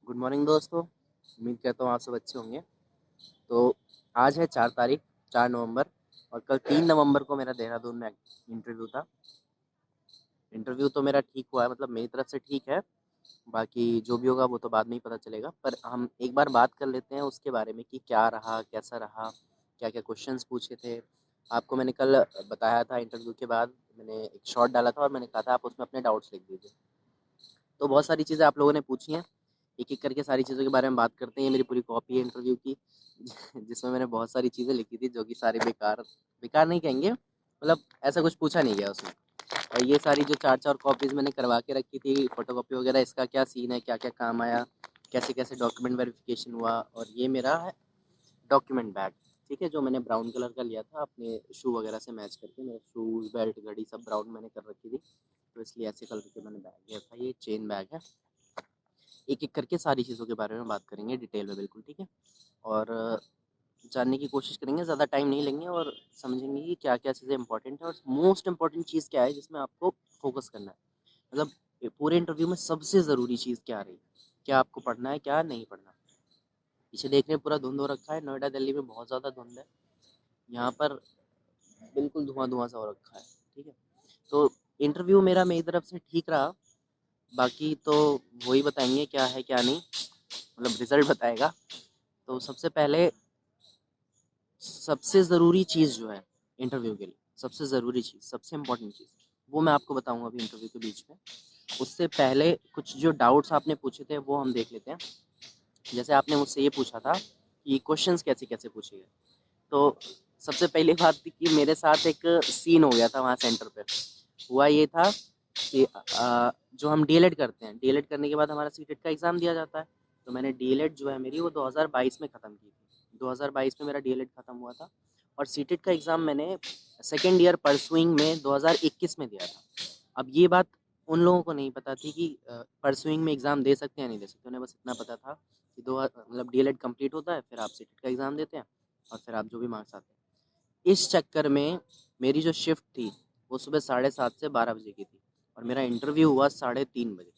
Good morning दोस्तों। उम्मीद करता हूँ आप सब अच्छे होंगे। तो आज है 4 तारीख, 4 नवंबर, और कल 3 नवंबर को मेरा देहरादून में इंटरव्यू था। इंटरव्यू तो मेरा ठीक हुआ है, मतलब मेरी तरफ से ठीक है। बाकी जो भी होगा वो तो बाद में ही पता चलेगा, पर हम एक बार बात कर लेते हैं उसके बारे में कि क्या रहा, कैसा रहा, क्या क्या क्वेश्चंस पूछे थे। आपको मैंने कल बताया था, इंटरव्यू के बाद मैंने एक शॉर्ट डाला था और मैंने कहा था आप उसमें अपने डाउट्स लिख दीजिए। तो बहुत सारी चीज़ें आप लोगों ने पूछी हैं, एक-एक करके सारी चीज़ों के बारे में बात करते हैं। ये मेरी पूरी कॉपी है इंटरव्यू की जिसमें मैंने बहुत सारी चीज़ें लिखी थी जो कि सारी बेकार बेकार नहीं कहेंगे, मतलब ऐसा कुछ पूछा नहीं गया उसमें। और ये सारी जो 4-4 कॉपीज़ मैंने करवा के रखी थी, फ़ोटोकॉपी वगैरह, इसका क्या सीन है, क्या-क्या काम आया, कैसे-कैसे डॉक्यूमेंट वेरिफ़िकेशन हुआ। और ये मेरा है डॉक्यूमेंट बैग, ठीक है, जो मैंने ब्राउन कलर का लिया था अपने शू वगैरह से मैच करके। मेरे शूज़, बेल्ट, घड़ी सब ब्राउन मैंने कर रखी थी, तो इसलिए ऐसे कलर के मैंने बैग लिया था। ये चेन बैग है। एक-एक करके सारी चीज़ों के बारे में बात करेंगे डिटेल में, बिल्कुल ठीक है। और जानने की कोशिश करेंगे, ज़्यादा टाइम नहीं लेंगे और समझेंगे कि क्या-क्या चीज़ें इंपॉर्टेंट है और मोस्ट इम्पोर्टेंट चीज़ क्या है जिसमें आपको फोकस करना है। मतलब पूरे इंटरव्यू में सबसे ज़रूरी चीज़ क्या रही, क्या आपको पढ़ना है, क्या नहीं पढ़ना। पीछे देख रहे हैं पूरा धुंध हो रखा है, नोएडा दिल्ली में बहुत ज़्यादा धुंध है। यहाँ पर बिल्कुल धुआं-धुआं सा हो रखा है, ठीक है। तो इंटरव्यू मेरा मेरी तरफ से ठीक रहा, बाकी तो वही बताएँगे क्या है क्या नहीं, मतलब रिज़ल्ट बताएगा। तो सबसे ज़रूरी चीज़ जो है इंटरव्यू के लिए, सबसे ज़रूरी चीज़, सबसे इम्पोर्टेंट चीज़, वो मैं आपको बताऊँगा अभी इंटरव्यू के बीच में। उससे पहले कुछ जो डाउट्स आपने पूछे थे वो हम देख लेते हैं। जैसे आपने मुझसे ये पूछा था कि क्वेश्चंस कैसे-कैसे पूछे गए। तो सबसे पहली बात थी कि मेरे साथ एक सीन हो गया था वहाँ सेंटर पे। हुआ ये था कि जो हम डीएलएड करते हैं, डीएलएड करने के बाद हमारा सीटेट का एग्ज़ाम दिया जाता है। तो मैंने डीएलएड जो है मेरी वो 2022 में ख़त्म की थी। 2022 में मेरा डीएलएड ख़त्म हुआ था और सीटेट का एग्ज़ाम मैंने सेकंड ईयर परसुइंग में 2021 में दिया था। अब ये बात उन लोगों को नहीं पता थी कि परसुइंग में एग्ज़ाम दे सकते हैं या नहीं दे सकते। उन्हें बस इतना पता था कि मतलब डीएलएड कंप्लीट होता है, फिर आप सीटेट का एग्ज़ाम देते हैं और फिर आप जो भी मार्क्स आते हैं। इस चक्कर में मेरी जो शिफ्ट थी वो सुबह 7:30 से 12 बजे की थी और मेरा इंटरव्यू हुआ 3:30 बजे।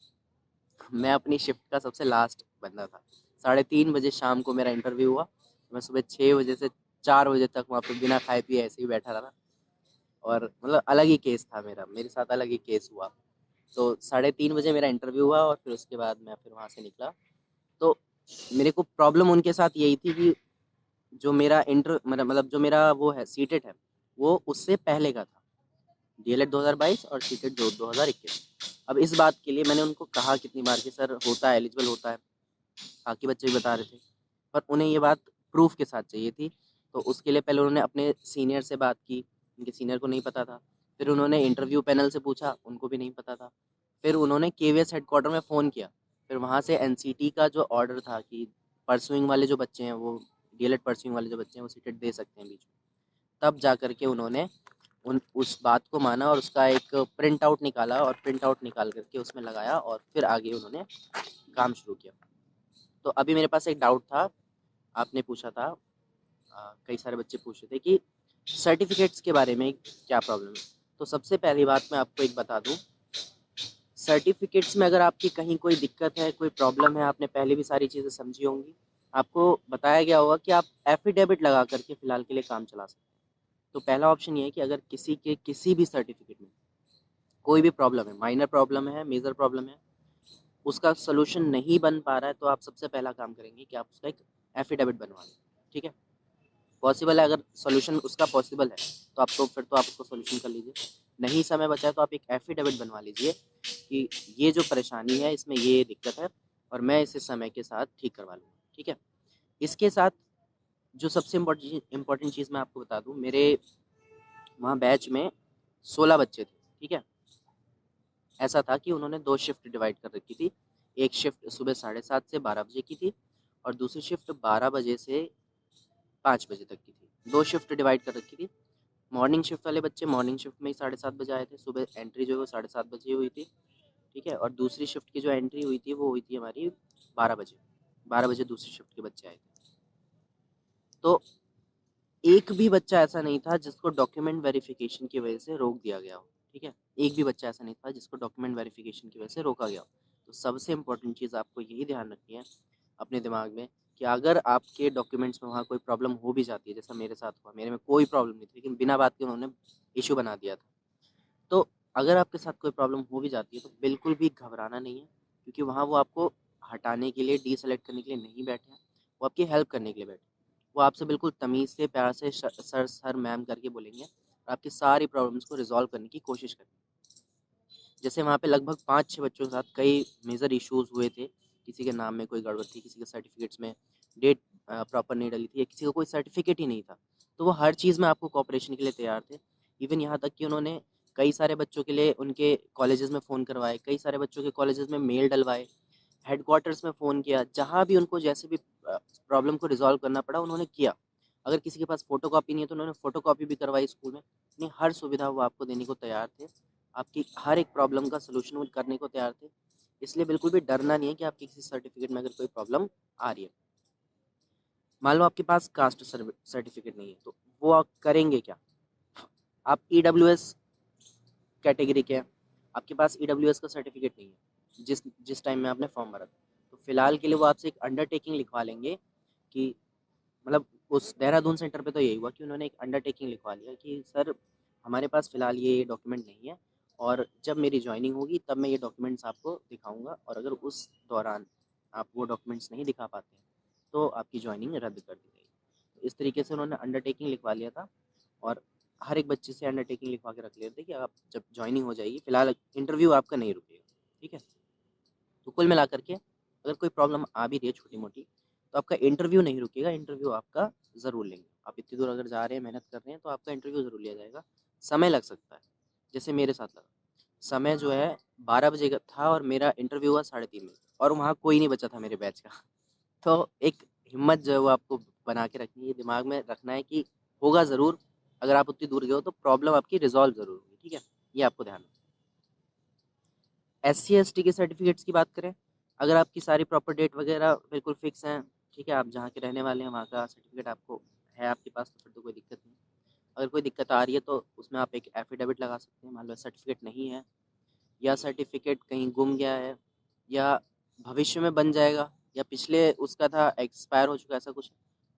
मैं अपनी शिफ्ट का सबसे लास्ट बंदा था। 3:30 बजे शाम को मेरा इंटरव्यू हुआ। मैं सुबह 6 बजे से 4 बजे तक वहाँ पे बिना खाए पिए ऐसे ही बैठा रहा और मतलब अलग ही केस था मेरा, मेरे साथ अलग ही केस हुआ। तो 3:30 बजे मेरा इंटरव्यू हुआ और फिर उसके बाद मैं फिर वहाँ से निकला। तो मेरे को प्रॉब्लम उनके साथ यही थी कि जो मेरा मतलब जो मेरा वो है सीटेट है, वो उससे पहले का था। डीएलएड 2022 और सीटेट 2021। अब इस बात के लिए मैंने उनको कहा कितनी बार कि सर होता है, एलिजिबल होता है। बाकी बच्चे भी बता रहे थे, पर उन्हें ये बात प्रूफ के साथ चाहिए थी। तो उसके लिए पहले उन्होंने अपने सीनियर से बात की, उनके सीनियर को नहीं पता था। फिर उन्होंने इंटरव्यू पैनल से पूछा, उनको भी नहीं पता था। फिर उन्होंने केवीएस हेडक्वार्टर में फ़ोन किया। फिर वहाँ से एनसीटी का जो ऑर्डर था कि परसुइंग वाले जो बच्चे हैं वो डीएलएड परसुइंग वाले जो बच्चे हैं वो सीटेट दे सकते हैं बीच में। तब जा कर के उन्होंने उन उस बात को माना और उसका एक प्रिंट आउट निकाला और प्रिंट आउट निकाल करके उसमें लगाया और फिर आगे उन्होंने काम शुरू किया। तो अभी मेरे पास एक डाउट था, आपने पूछा था, कई सारे बच्चे पूछ रहे थे कि सर्टिफिकेट्स के बारे में क्या प्रॉब्लम है। तो सबसे पहली बात मैं आपको एक बता दूं, सर्टिफिकेट्स में अगर आपकी कहीं कोई दिक्कत है, कोई प्रॉब्लम है, आपने पहले भी सारी चीज़ें समझी होंगी, आपको बताया गया होगा कि आप एफिडेविट लगा करके फ़िलहाल के लिए काम चला सकते हैं। तो पहला ऑप्शन ये है कि अगर किसी के किसी भी सर्टिफिकेट में कोई भी प्रॉब्लम है, माइनर प्रॉब्लम है, मेजर प्रॉब्लम है, उसका सॉल्यूशन नहीं बन पा रहा है, तो आप सबसे पहला काम करेंगे कि आप उसका एक एफिडेविट बनवा लें, ठीक है। पॉसिबल है, अगर सॉल्यूशन उसका पॉसिबल है तो आप तो फिर तो आप उसको सॉल्यूशन कर लीजिए। नहीं समय बचा है तो आप एक एफिडेविट बनवा लीजिए कि ये जो परेशानी है इसमें ये दिक्कत है और मैं इसे समय के साथ ठीक करवा लूँगा, ठीक है। इसके साथ जो सबसे इम्पोर्टेंट चीज़ मैं आपको बता दूँ, मेरे वहाँ बैच में 16 बच्चे थे, ठीक है। ऐसा था कि उन्होंने 2 शिफ्ट डिवाइड कर रखी थी। एक शिफ्ट सुबह 7:30 से 12 बजे की थी और दूसरी शिफ्ट 12 बजे से 5 बजे तक की थी। 2 शिफ्ट डिवाइड कर रखी थी। मॉर्निंग शिफ्ट वाले बच्चे मॉर्निंग शिफ्ट में ही 7:30 बजे आए थे। सुबह एंट्री जो है वो 7:30 बजे हुई थी, ठीक है। और दूसरी शिफ्ट की जो एंट्री हुई थी वो हुई थी हमारी 12 बजे। 12 बजे दूसरी शिफ्ट के बच्चे आए थे। तो एक भी बच्चा ऐसा नहीं था जिसको डॉक्यूमेंट वेरिफिकेशन की वजह से रोक दिया गया हो, ठीक है। एक भी बच्चा ऐसा नहीं था जिसको डॉक्यूमेंट वेरिफिकेशन की वजह से रोका गया हो। तो सबसे इम्पोर्टेंट चीज़ आपको यही ध्यान रखनी है अपने दिमाग में कि अगर आपके डॉक्यूमेंट्स में वहाँ कोई प्रॉब्लम हो भी जाती है, जैसा मेरे साथ हुआ, मेरे में कोई प्रॉब्लम नहीं थी, लेकिन बिना बात के उन्होंने इश्यू बना दिया था। तो अगर आपके साथ कोई प्रॉब्लम हो भी जाती है तो बिल्कुल भी घबराना नहीं है, क्योंकि वहाँ वो आपको हटाने के लिए, डीसेलेक्ट करने के लिए नहीं बैठे हैं, वो आपकी हेल्प करने के लिए बैठे हैं। वो आपसे बिल्कुल तमीज़ से, प्यार से सर सर मैम करके बोलेंगे और आपकी सारी प्रॉब्लम्स को रिजॉल्व करने की कोशिश करेंगे। जैसे वहाँ पे लगभग 5-6 बच्चों के साथ कई मेजर इश्यूज़ हुए थे। किसी के नाम में कोई गड़बड़ थी, किसी के सर्टिफिकेट्स में डेट प्रॉपर नहीं डली थी, या किसी का कोई सर्टिफिकेट ही नहीं था। तो वो हर चीज़ में आपको कोऑपरेशन के लिए तैयार थे। इवन यहाँ तक कि उन्होंने कई सारे बच्चों के लिए उनके कॉलेजेस में फ़ोन करवाए, कई सारे बच्चों के कॉलेजेस में मेल डलवाए, हेडक्वार्टर्स में फ़ोन किया, जहाँ भी उनको जैसे भी प्रॉब्लम को रिज़ॉल्व करना पड़ा उन्होंने किया। अगर किसी के पास फ़ोटोकॉपी नहीं है तो उन्होंने फ़ोटोकॉपी भी करवाई स्कूल में। यानी हर सुविधा वो आपको देने को तैयार थे। आपकी हर एक प्रॉब्लम का सॉल्यूशन वो करने को तैयार थे। इसलिए बिल्कुल भी डरना नहीं है कि आपके किसी सर्टिफिकेट में अगर कोई प्रॉब्लम आ रही है। मान लो आपके पास कास्ट सर्टिफिकेट नहीं है, तो वो आप करेंगे क्या? आप ईडब्ल्यूएस कैटेगरी के हैं, आपके पास ईडब्ल्यूएस का सर्टिफिकेट नहीं है जिस जिस टाइम में आपने फॉर्म भरा था, तो फिलहाल के लिए वो आपसे एक अंडरटेकिंग लिखवा लेंगे कि मतलब उस देहरादून सेंटर पे तो यही हुआ कि उन्होंने एक अंडरटेकिंग लिखवा लिया कि सर हमारे पास फ़िलहाल ये डॉक्यूमेंट नहीं है, और जब मेरी जॉइनिंग होगी तब मैं ये डॉक्यूमेंट्स आपको दिखाऊंगा, और अगर उस दौरान आप वो डॉक्यूमेंट्स नहीं दिखा पाते हैं तो आपकी जॉइनिंग रद्द कर दी जाएगी। तो इस तरीके से उन्होंने अंडरटेकिंग लिखवा लिया था, और हर एक बच्चे से अंडरटेकिंग लिखवा के रख लेते कि आप जब जॉइनिंग हो जाएगी, फ़िलहाल इंटरव्यू आपका नहीं रुकेगा, ठीक है। तो कुल मिला करके अगर कोई प्रॉब्लम आ भी रही है छोटी मोटी, तो आपका इंटरव्यू नहीं रुकेगा, इंटरव्यू आपका ज़रूर लेंगे। आप इतनी दूर अगर जा रहे हैं, मेहनत कर रहे हैं, तो आपका इंटरव्यू ज़रूर लिया जाएगा। समय लग सकता है, जैसे मेरे साथ लगा। समय जो है 12 बजे का था और मेरा इंटरव्यू हुआ 3:30 बजे, और वहाँ कोई नहीं बचा था मेरे बैच का। तो एक हिम्मत जो है वो आपको बना के रखनी है, दिमाग में रखना है कि होगा ज़रूर। अगर आप उतनी दूर गए हो तो प्रॉब्लम आपकी रिजॉल्व ज़रूर होगी, ठीक है। ये आपको ध्यान रखना है। SC ST के सर्टिफिकेट्स की बात करें, अगर आपकी सारी प्रॉपर डेट वगैरह बिल्कुल फिक्स हैं, ठीक है, आप जहाँ के रहने वाले हैं वहाँ का सर्टिफिकेट आपको है आपके पास, तो फिर तो कोई दिक्कत नहीं। अगर कोई दिक्कत आ रही है तो उसमें आप एक एफिडेविट लगा सकते हैं। मान लो सर्टिफिकेट नहीं है, या सर्टिफिकेट कहीं गुम गया है, या भविष्य में बन जाएगा, या पिछले उसका था एक्सपायर हो चुका है, ऐसा कुछ।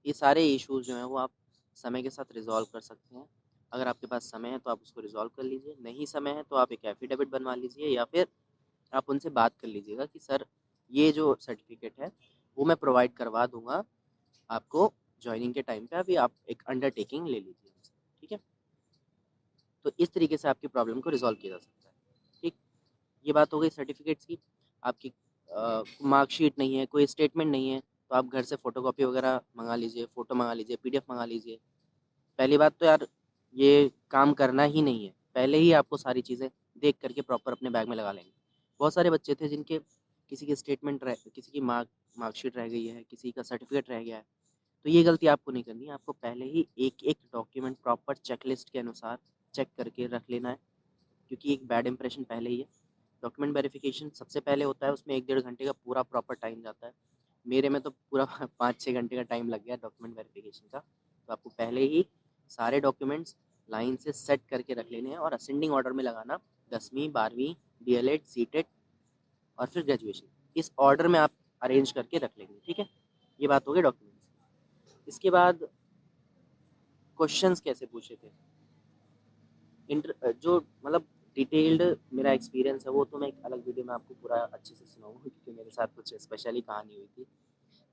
ये सारे इश्यूज जो हैं वो आप समय के साथ रिजॉल्व कर सकते हैं। अगर आपके पास समय है तो आप उसको रिजॉल्व कर लीजिए, नहीं समय है तो आप एक एफिडेविट बनवा लीजिए, या फिर आप उनसे बात कर लीजिएगा कि सर ये जो सर्टिफिकेट है वो मैं प्रोवाइड करवा दूंगा आपको ज्वाइनिंग के टाइम पे, अभी आप एक अंडरटेकिंग ले लीजिए उनसे, ठीक है। तो इस तरीके से आपकी प्रॉब्लम को रिजॉल्व किया जा सकता है, ठीक। ये बात हो गई सर्टिफिकेट्स की। आपकी मार्कशीट नहीं है, कोई स्टेटमेंट नहीं है, तो आप घर से फ़ोटोकॉपी वगैरह मंगा लीजिए, फ़ोटो मंगा लीजिए, PDF मंगा लीजिए। पहली बात तो यार ये काम करना ही नहीं है, पहले ही आपको सारी चीज़ें देख करके प्रॉपर अपने बैग में लगा लेंगे। बहुत सारे बच्चे थे जिनके किसी की स्टेटमेंट रह किसी की मार्कशीट रह गई है, किसी का सर्टिफिकेट रह गया है। तो ये गलती आपको नहीं करनी है, आपको पहले ही एक-एक डॉक्यूमेंट प्रॉपर चेकलिस्ट के अनुसार चेक करके रख लेना है, क्योंकि एक बैड इंप्रेशन पहले ही है। डॉक्यूमेंट वेरिफिकेशन सबसे पहले होता है, उसमें 1 डेढ़ घंटे का पूरा प्रॉपर टाइम जाता है। मेरे में तो पूरा 5-6 घंटे का टाइम लग गया डॉक्यूमेंट वेरिफिकेशन का। तो आपको पहले ही सारे डॉक्यूमेंट्स लाइन से सेट करके रख लेने हैं, और असेंडिंग ऑर्डर में लगाना, 10वीं 12वीं DL ED CTET और फिर ग्रेजुएशन, इस ऑर्डर में आप अरेंज करके रख लेंगे, ठीक है। ये बात हो गई डॉक्यूमेंट्स। इसके बाद क्वेश्चंस कैसे पूछे थे, जो मतलब डिटेल्ड मेरा एक्सपीरियंस है वो तो मैं एक अलग वीडियो में आपको पूरा अच्छे से सुनाऊंगा, क्योंकि मेरे साथ कुछ स्पेशली कहानी हुई थी।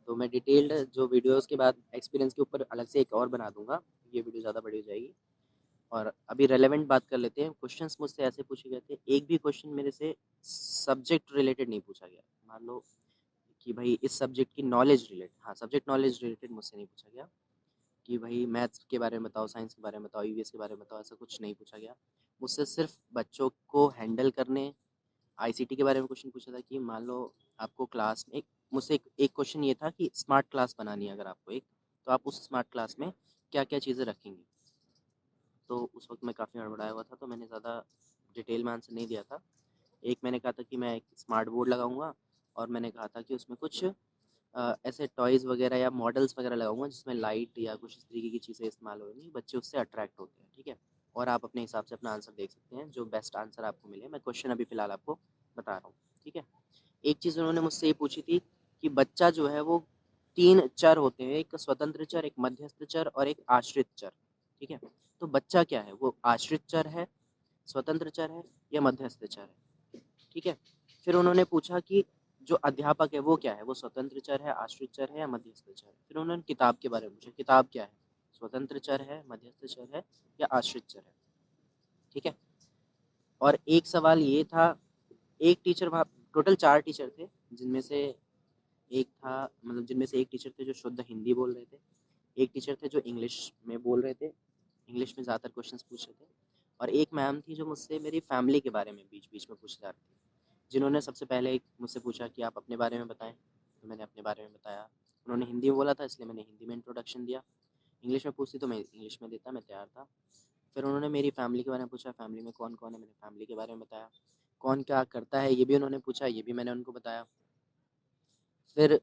तो मैं डिटेल्ड जो वीडियोस के बाद एक्सपीरियंस के ऊपर अलग से एक और बना दूंगा, ये वीडियो ज़्यादा बड़ी हो जाएगी। और अभी रेलेवेंट बात कर लेते हैं। क्वेश्चंस मुझसे ऐसे पूछे गए थे, एक भी क्वेश्चन मेरे से सब्जेक्ट रिलेटेड नहीं पूछा गया। मान लो कि भाई इस सब्जेक्ट की नॉलेज रिलेटेड, हाँ सब्जेक्ट नॉलेज रिलेटेड मुझसे नहीं पूछा गया कि भाई मैथ्स के बारे में बताओ, साइंस के बारे में बताओ, EVS के बारे में बताओ, ऐसा कुछ नहीं पूछा गया। मुझसे सिर्फ बच्चों को हैंडल करने, ICT के बारे में क्वेश्चन पूछा था कि मान लो आपको क्लास में मुझसे एक क्वेश्चन ये था कि स्मार्ट क्लास बनानी है अगर आपको एक, तो आप उस स्मार्ट क्लास में क्या क्या चीज़ें रखेंगे। तो उस वक्त मैं काफ़ी हड़बड़ाया हुआ था, तो मैंने ज़्यादा डिटेल में आंसर नहीं दिया था। एक मैंने कहा था कि मैं एक स्मार्ट बोर्ड लगाऊंगा, और मैंने कहा था कि उसमें कुछ ऐसे टॉयज़ वगैरह या मॉडल्स वगैरह लगाऊंगा जिसमें लाइट या कुछ इस तरीके की चीज़ें इस्तेमाल होंगी, बच्चे उससे अट्रैक्ट होते हैं, ठीक है। और आप अपने हिसाब से अपना आंसर देख सकते हैं, जो बेस्ट आंसर आपको मिले। मैं क्वेश्चन अभी फ़िलहाल आपको बता रहा हूँ, ठीक है। एक चीज़ उन्होंने मुझसे ये पूछी थी कि बच्चा जो है वो 3 चर होते हैं, एक स्वतंत्र चर, एक मध्यस्थ चर और एक आश्रित चर, ठीक है? तो बच्चा क्या है? वो आश्रित चर है, स्वतंत्र चर है या मध्यस्थ चर है, ठीक है? फिर उन्होंने पूछा कि जो अध्यापक है वो क्या है? वो स्वतंत्र चर है, आश्रित चर है या मध्यस्थ चर है? फिर उन्होंने किताब के बारे में पूछा, किताब क्या है? स्वतंत्र चर है, मध्यस्थ चर है या आश्रित चर है, ठीक है? और एक सवाल ये था, एक टीचर वहाँ, टोटल 4 टीचर थे, जिनमें से एक था, मतलब जिनमें से एक टीचर थे जो शुद्ध हिंदी बोल रहे थे, एक टीचर थे जो इंग्लिश में बोल रहे थे, इंग्लिश में ज़्यादातर क्वेश्चंस पूछ रहे थे, और एक मैम थी जो मुझसे मेरी फैमिली के बारे में बीच-बीच में पूछ जा रही थी, जिन्होंने सबसे पहले एक मुझसे पूछा कि आप अपने बारे में बताएँ, तो मैंने अपने बारे में बताया। उन्होंने हिंदी में बोला था इसलिए मैंने हिंदी में इंट्रोडक्शन दिया, इंग्लिश में पूछती तो मैं इंग्लिश में देता, मैं तैयार था। फिर उन्होंने मेरी फैमिली के बारे में पूछा, फैमिली में कौन-कौन है, मैंने फैमिली के बारे में बताया। कौन क्या करता है ये भी उन्होंने पूछा, ये भी मैंने उनको बताया। फिर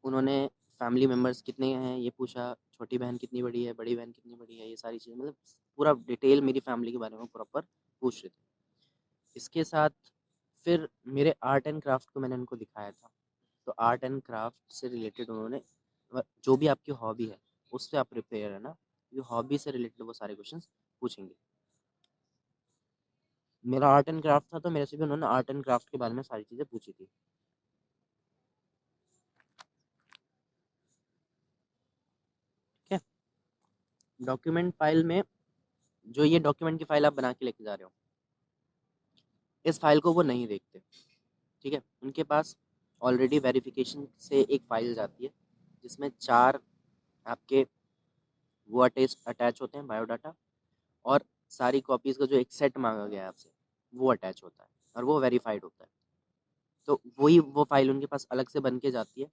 उन्होंने फैमिली मेंबर्स कितने हैं ये पूछा, छोटी बहन कितनी बड़ी है, बड़ी बहन कितनी बड़ी है, ये सारी चीज़ें, मतलब पूरा डिटेल मेरी फैमिली के बारे में प्रॉपर पूछ रहे थे। इसके साथ फिर मेरे आर्ट एंड क्राफ्ट को मैंने उनको दिखाया था। तो आर्ट एंड क्राफ्ट से रिलेटेड उन्होंने जो भी आपकी हॉबी है उससे आप प्रिपेयर है ना, ये हॉबी से रिलेटेड वो सारे क्वेश्चंस पूछेंगे। मेरा आर्ट एंड क्राफ्ट था तो मेरे से भी उन्होंने आर्ट एंड क्राफ्ट के बारे में सारी चीज़ें पूछी थी। ठीक है, डॉक्यूमेंट फाइल में, जो ये डॉक्यूमेंट की फाइल आप बना के लेके जा रहे हो, इस फाइल को वो नहीं देखते, ठीक है? उनके पास ऑलरेडी वेरिफिकेशन से एक फाइल जाती है जिसमें 4 आपके वो अटैच होते हैं बायोडाटा, और सारी कॉपीज़ का जो एक सेट मांगा गया है आपसे वो अटैच होता है और वो वेरीफाइड होता है। तो वही वो फाइल उनके पास अलग से बन के जाती है,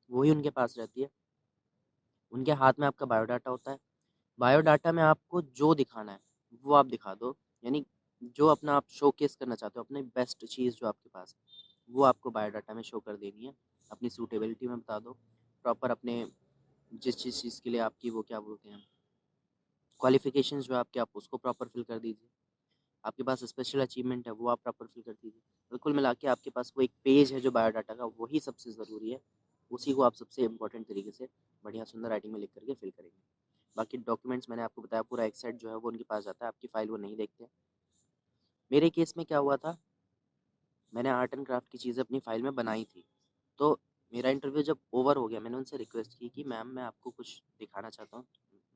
वही उनके पास रहती है। उनके हाथ में आपका बायोडाटा होता है, बायोडाटा में आपको जो दिखाना है वो आप दिखा दो, यानी जो अपना आप शोकेस करना चाहते हो, अपनी बेस्ट चीज़ जो आपके पास है वो आपको बायोडाटा में शो कर देनी है। अपनी सूटेबिलिटी में बता दो, प्रॉपर अपने जिस चीज़ के लिए आपकी वो क्या बोलते हैं क्वालिफिकेशंस जो है आपके, आप उसको प्रॉपर फिल कर दीजिए। आपके पास स्पेशल अचीवमेंट है वो आप प्रॉपर फिल कर दीजिए। तो कुल मिला के आपके पास वो एक पेज है जो बायोडाटा का, वही सबसे ज़रूरी है, उसी को आप सबसे इम्पोर्टेंट तरीके से बढ़िया सुंदर राइटिंग में लिख करके फिल करेंगे। बाकी डॉक्यूमेंट्स मैंने आपको बताया, पूरा एक सेट जो है वो उनके पास जाता है, आपकी फ़ाइल वो नहीं देखते। मेरे केस में क्या हुआ था, मैंने आर्ट एंड क्राफ्ट की चीज़ें अपनी फ़ाइल में बनाई थी, तो मेरा इंटरव्यू जब ओवर हो गया, मैंने उनसे रिक्वेस्ट की कि मैम मैं आपको कुछ दिखाना चाहता हूँ,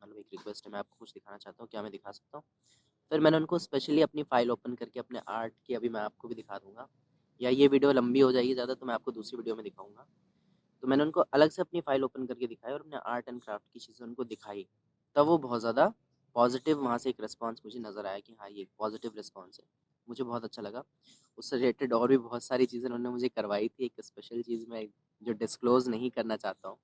मतलब एक रिक्वेस्ट है, मैं आपको कुछ दिखाना चाहता हूँ, क्या मैं दिखा सकता हूँ? फिर मैंने उनको स्पेशली अपनी फ़ाइल ओपन करके अपने आर्ट की, अभी मैं आपको भी दिखा दूँगा, या ये वीडियो लंबी हो जाएगी ज़्यादा तो मैं आपको दूसरी वीडियो में दिखाऊँगा। तो मैंने उनको अलग से अपनी फ़ाइल ओपन करके दिखाई और अपने आर्ट एंड क्राफ्ट की चीज़ें उनको दिखाई। तब वो बहुत ज़्यादा पॉज़िटिव वहाँ से एक रिस्पॉन्स मुझे नज़र आया कि हाँ, ये पॉज़िटिव रिस्पॉन्स है। मुझे बहुत अच्छा लगा। उससे रिलेटेड और भी बहुत सारी चीज़ें उन्होंने मुझे करवाई थी। एक स्पेशल चीज़ मैं जो डिस्क्लोज़ नहीं करना चाहता हूँ,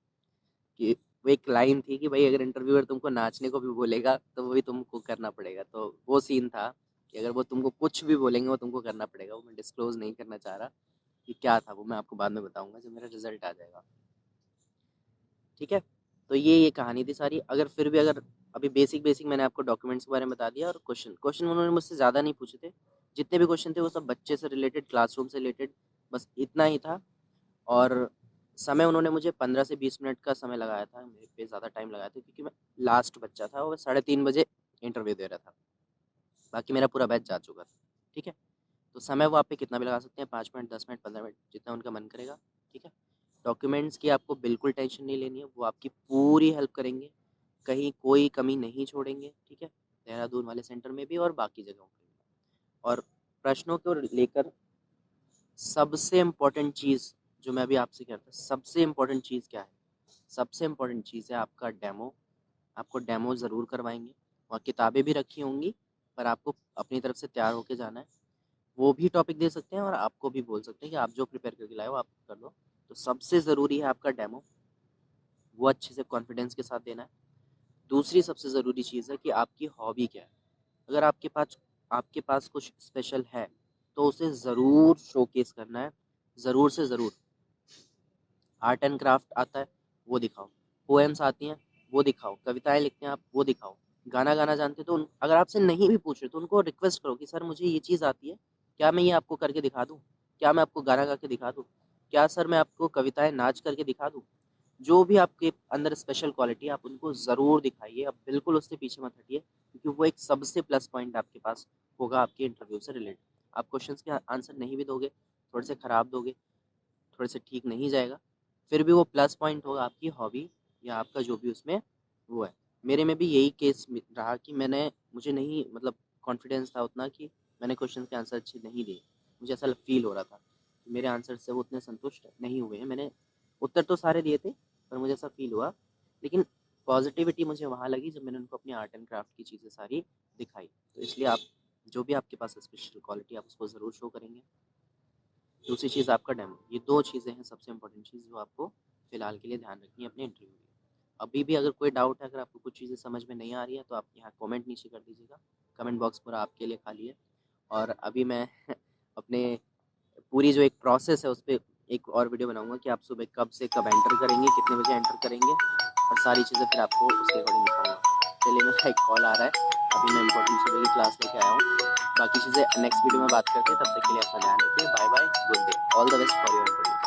कि वो एक लाइन थी कि भाई अगर इंटरव्यूअर तुमको नाचने को भी बोलेगा तो वो भी तुमको करना पड़ेगा। तो वो सीन था कि अगर वो तुमको कुछ भी बोलेंगे वो तुमको करना पड़ेगा। वो मैं डिस्क्लोज़ नहीं करना चाह रहा कि क्या था, वो मैं आपको बाद में बताऊँगा जब मेरा रिज़ल्ट आ जाएगा। ठीक है? तो ये कहानी थी सारी। अगर फिर भी अगर अभी बेसिक मैंने आपको डॉक्यूमेंट्स के बारे में बता दिया, और क्वेश्चन उन्होंने मुझसे ज़्यादा नहीं पूछे थे। जितने भी क्वेश्चन थे वो सब बच्चे से रिलेटेड, क्लासरूम से रिलेटेड, बस इतना ही था। और समय उन्होंने मुझे 15 से 20 मिनट का समय लगाया था, मेरे पे ज़्यादा टाइम लगाया था क्योंकि मैं लास्ट बच्चा था और 3:30 बजे इंटरव्यू दे रहा था। बाकी मेरा पूरा बैच जा चुका था। ठीक है? तो समय वो आप पे कितना भी लगा सकते हैं, 5 मिनट, 10 मिनट, 15 मिनट, जितना उनका मन करेगा। ठीक है? डॉक्यूमेंट्स की आपको बिल्कुल टेंशन नहीं लेनी है, वो आपकी पूरी हेल्प करेंगे, कहीं कोई कमी नहीं छोड़ेंगे। ठीक है? देहरादून वाले सेंटर में भी और बाकी जगहों पे भी। और प्रश्नों को लेकर सबसे इम्पोर्टेंट चीज़ जो मैं अभी आपसे कहता हूँ, सबसे इम्पोर्टेंट चीज़ क्या है? सबसे इम्पोर्टेंट चीज़ है आपका डेमो। आपको डेमो ज़रूर करवाएँगे, और किताबें भी रखी होंगी, पर आपको अपनी तरफ से तैयार होके जाना है। वो भी टॉपिक दे सकते हैं और आपको भी बोल सकते हैं कि आप जो प्रिपेयर करके लाए हो आप कर लो। तो सबसे ज़रूरी है आपका डेमो, वो अच्छे से कॉन्फिडेंस के साथ देना है। दूसरी सबसे ज़रूरी चीज़ है कि आपकी हॉबी क्या है। अगर आपके पास कुछ स्पेशल है तो उसे ज़रूर शोकेस करना है, ज़रूर से ज़रूर। आर्ट एंड क्राफ्ट आता है वो दिखाओ, पोएम्स आती हैं वो दिखाओ, कविताएं लिखते हैं आप वो दिखाओ, गाना गाना जानते हो तो अगर आपसे नहीं भी पूछ रहे तो उनको रिक्वेस्ट करो कि सर मुझे ये चीज़ आती है, क्या मैं ये आपको करके दिखा दूँ, क्या मैं आपको गाना गा के दिखा दूँ। क्या सर मैं आपको कविताएं नाच करके दिखा दूँ? जो भी आपके अंदर स्पेशल क्वालिटी है आप उनको ज़रूर दिखाइए, आप बिल्कुल उससे पीछे मत हटिए, क्योंकि वो एक सबसे प्लस पॉइंट आपके पास होगा आपके इंटरव्यू से रिलेटेड। आप क्वेश्चंस के आंसर नहीं भी दोगे, थोड़े से खराब दोगे, थोड़े से ठीक नहीं जाएगा, फिर भी वो प्लस पॉइंट होगा आपकी हॉबी या आपका जो भी उसमें वो है। मेरे में भी यही केस रहा कि मुझे नहीं मतलब कॉन्फिडेंस था उतना कि मैंने क्वेश्चन के आंसर अच्छे नहीं दिए। मुझे ऐसा फ़ील हो रहा था कि मेरे आंसर से वो उतने संतुष्ट नहीं हुए हैं। मैंने उत्तर तो सारे दिए थे, पर मुझे ऐसा फ़ील हुआ। लेकिन पॉज़िटिविटी मुझे वहाँ लगी जब मैंने उनको अपनी आर्ट एंड क्राफ्ट की चीज़ें सारी दिखाई। तो इसलिए आप जो भी आपके पास स्पेशल क्वालिटी आप उसको ज़रूर शो करेंगे। दूसरी चीज़ आपका डेमो, ये 2 चीज़ें हैं सबसे इम्पोर्टेंट चीज़ जो आपको फ़िलहाल के लिए ध्यान रखनी है अपने इंटरव्यू में। अभी भी अगर कोई डाउट है, अगर आपको कुछ चीज़ें समझ में नहीं आ रही है, तो आप यहाँ कमेंट नीचे कर दीजिएगा। कमेंट बॉक्स पूरा आपके लिए खाली है। और अभी मैं अपने पूरी जो एक प्रोसेस है उस पे एक और वीडियो बनाऊँगा कि आप सुबह कब से कब एंटर करेंगे, कितने बजे एंटर करेंगे और सारी चीज़ें फिर आपको उसके अकॉर्डिंग दिखाऊँगा। चलिए मेरा एक कॉल आ रहा है, अभी मैं इम्पोर्टेंट सुबह की क्लास लेके आया हूँ। बाकी चीज़ें नेक्स्ट वीडियो में बात करते हैं, तब तक के लिए अपना ध्यान रखिए। Bye bye, good day, all the best for your interview.